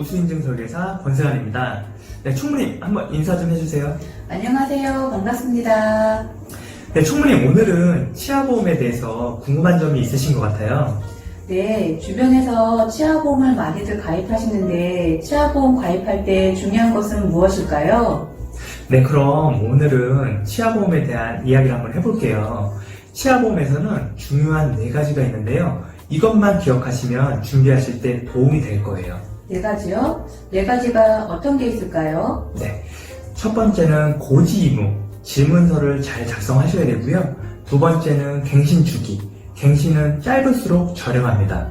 우수인증 설계사 권세환입니다. 네, 총무님 한번 인사 좀 해주세요. 안녕하세요. 반갑습니다. 네, 총무님 오늘은 치아보험에 대해서 궁금한 점이 있으신 것 같아요. 네, 주변에서 치아보험을 많이들 가입하시는데 치아보험 가입할 때 중요한 것은 무엇일까요? 네, 그럼 오늘은 치아보험에 대한 이야기를 한번 해볼게요. 치아보험에서는 중요한 4가지가 있는데요. 이것만 기억하시면 준비하실 때 도움이 될 거예요. 4가지요? 4가지가 어떤 게 있을까요? 네, 첫 번째는 고지의무, 질문서를 잘 작성하셔야 되고요. 두 번째는 갱신주기, 갱신은 짧을수록 저렴합니다.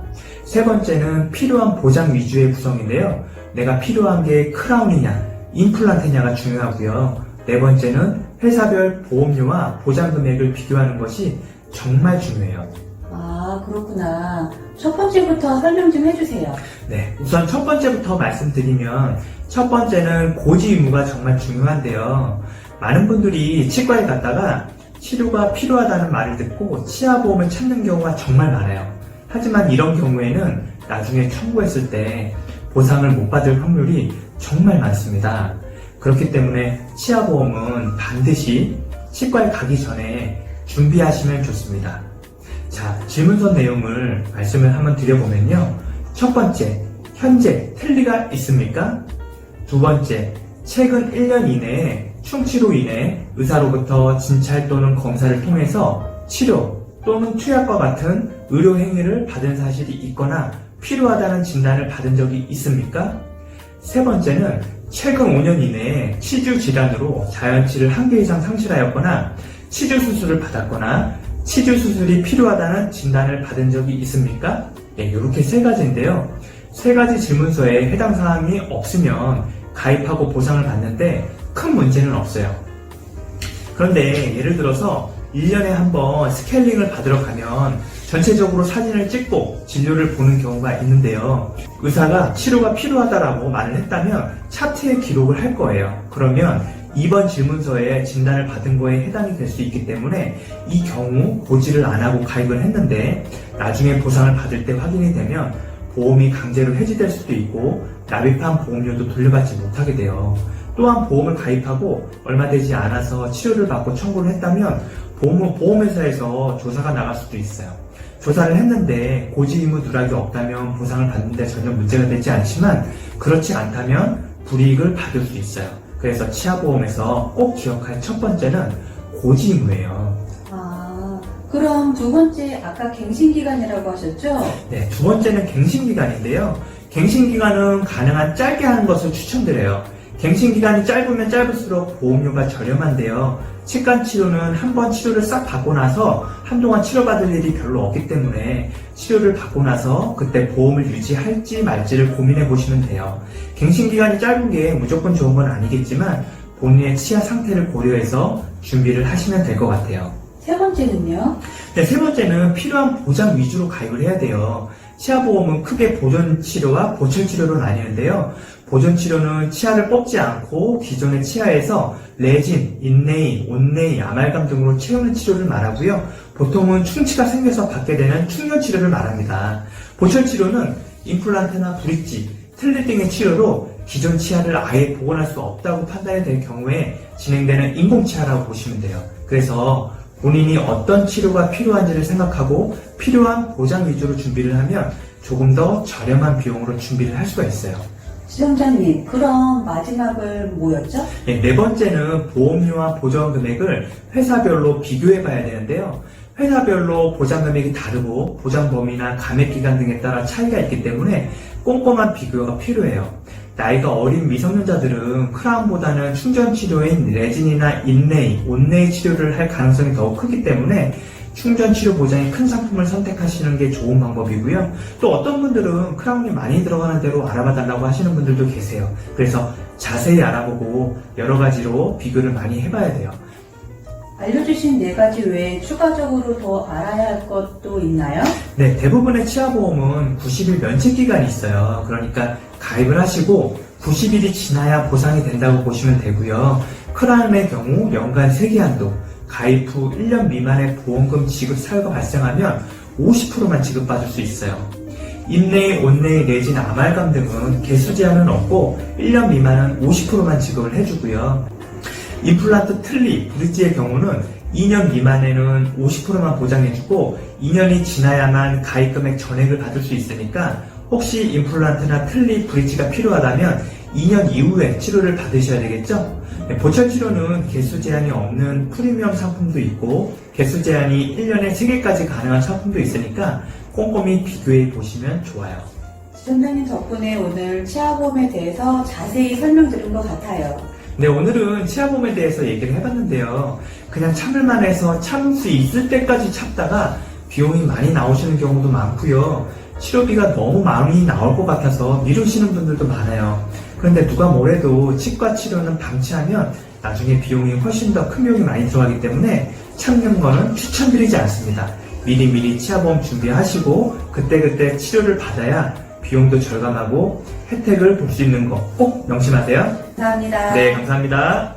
세 번째는 필요한 보장 위주의 구성인데요. 내가 필요한 게 크라운이냐, 임플란트냐가 중요하고요. 네 번째는 회사별 보험료와 보장 금액을 비교하는 것이 정말 중요해요. 아, 그렇구나. 첫 번째부터 설명 좀 해주세요. 네, 우선 첫 번째부터 말씀드리면 첫 번째는 고지 의무가 정말 중요한데요. 많은 분들이 치과에 갔다가 치료가 필요하다는 말을 듣고 치아보험을 찾는 경우가 정말 많아요. 하지만 이런 경우에는 나중에 청구했을 때 보상을 못 받을 확률이 정말 많습니다. 그렇기 때문에 치아보험은 반드시 치과에 가기 전에 준비하시면 좋습니다. 자, 질문서 내용을 말씀을 한번 드려보면요. 첫 번째, 현재 틀니가 있습니까? 두 번째, 최근 1년 이내에 충치로 인해 의사로부터 진찰 또는 검사를 통해서 치료 또는 투약과 같은 의료 행위를 받은 사실이 있거나 필요하다는 진단을 받은 적이 있습니까? 세 번째는 최근 5년 이내에 치주 질환으로 자연치를 1개 이상 상실하였거나 치주 수술을 받았거나 치주 수술이 필요하다는 진단을 받은 적이 있습니까? 네, 이렇게 3가지인데요. 3가지 질문서에 해당 사항이 없으면 가입하고 보상을 받는데 큰 문제는 없어요. 그런데 예를 들어서 1년에 한 번 스케일링을 받으러 가면 전체적으로 사진을 찍고 진료를 보는 경우가 있는데요. 의사가 치료가 필요하다라고 말을 했다면 차트에 기록을 할 거예요. 그러면 이번 질문서에 진단을 받은 거에 해당이 될 수 있기 때문에 이 경우 고지를 안 하고 가입을 했는데 나중에 보상을 받을 때 확인이 되면 보험이 강제로 해지될 수도 있고 납입한 보험료도 돌려받지 못하게 돼요. 또한 보험을 가입하고 얼마 되지 않아서 치료를 받고 청구를 했다면 보험회사에서 조사가 나갈 수도 있어요. 조사를 했는데 고지의무 누락이 없다면 보상을 받는데 전혀 문제가 되지 않지만 그렇지 않다면 불이익을 받을 수 있어요. 그래서 치아보험에서 꼭 기억할 첫 번째는 고지의무예요. 아, 그럼 두 번째 아까 갱신기간이라고 하셨죠? 네, 두 번째는 갱신기간인데요. 갱신기간은 가능한 짧게 하는 것을 추천드려요. 갱신기간이 짧으면 짧을수록 보험료가 저렴한데요. 치과 치료는 한번 치료를 싹 받고 나서 한동안 치료받을 일이 별로 없기 때문에 치료를 받고 나서 그때 보험을 유지할지 말지를 고민해 보시면 돼요. 갱신기간이 짧은 게 무조건 좋은 건 아니겠지만 본인의 치아 상태를 고려해서 준비를 하시면 될 것 같아요. 세 번째는요? 네, 세 번째는 필요한 보장 위주로 가입을 해야 돼요. 치아보험은 크게 보존치료와 보철치료로 나뉘는데요. 보존치료는 치아를 뽑지 않고 기존의 치아에서 레진, 인레이, 온레이, 아말감 등으로 채우는 치료를 말하고요. 보통은 충치가 생겨서 받게 되는 충혈치료를 말합니다. 보철치료는 임플란트나 브릿지, 틀니 등의 치료로 기존 치아를 아예 복원할 수 없다고 판단이 될 경우에 진행되는 인공치아라고 보시면 돼요. 그래서 본인이 어떤 치료가 필요한지를 생각하고 필요한 보장 위주로 준비를 하면 조금 더 저렴한 비용으로 준비를 할 수가 있어요. 시청자님, 그럼 마지막을 뭐였죠? 네, 네 번째는 보험료와 보장 금액을 회사별로 비교해 봐야 되는데요. 회사별로 보장 금액이 다르고 보장 범위나 감액 기간 등에 따라 차이가 있기 때문에 꼼꼼한 비교가 필요해요. 나이가 어린 미성년자들은 크라운보다는 충전 치료인 레진이나 인레이, 온레이 치료를 할 가능성이 더 크기 때문에 충전 치료 보장이 큰 상품을 선택하시는 게 좋은 방법이고요. 또 어떤 분들은 크라운이 많이 들어가는 대로 알아봐 달라고 하시는 분들도 계세요. 그래서 자세히 알아보고 여러 가지로 비교를 많이 해봐야 돼요. 알려주신 4가지 외에 추가적으로 더 알아야 할 것도 있나요? 네, 대부분의 치아보험은 90일 면책기간이 있어요. 그러니까 가입을 하시고 90일이 지나야 보상이 된다고 보시면 되고요. 크라운의 경우 연간 3개 한도, 가입 후 1년 미만의 보험금 지급 사유가 발생하면 50%만 지급받을 수 있어요. 인내이, 온내이, 내진 아말감 등은 개수 제한은 없고 1년 미만은 50%만 지급을 해주고요. 임플란트 틀니, 브릿지의 경우는 2년 미만에는 50%만 보장해주고 2년이 지나야만 가입금액 전액을 받을 수 있으니까 혹시 임플란트나 틀니, 브릿지가 필요하다면 2년 이후에 치료를 받으셔야 되겠죠? 보철 치료는 개수 제한이 없는 프리미엄 상품도 있고 개수 제한이 1년에 3개까지 가능한 상품도 있으니까 꼼꼼히 비교해 보시면 좋아요. 지점장님 덕분에 오늘 치아보험에 대해서 자세히 설명드린 것 같아요. 네, 오늘은 치아보험에 대해서 얘기를 해봤는데요. 그냥 참을만 해서 참을 수 있을 때까지 참다가 비용이 많이 나오시는 경우도 많고요. 치료비가 너무 많이 나올 것 같아서 미루시는 분들도 많아요. 그런데 누가 뭐래도 치과 치료는 방치하면 나중에 비용이 훨씬 더 큰 비용이 많이 들어가기 때문에 참는 거는 추천드리지 않습니다. 미리미리 치아보험 준비하시고 그때그때 치료를 받아야 비용도 절감하고 혜택을 볼 수 있는 거 꼭 명심하세요. 감사합니다. 네, 감사합니다.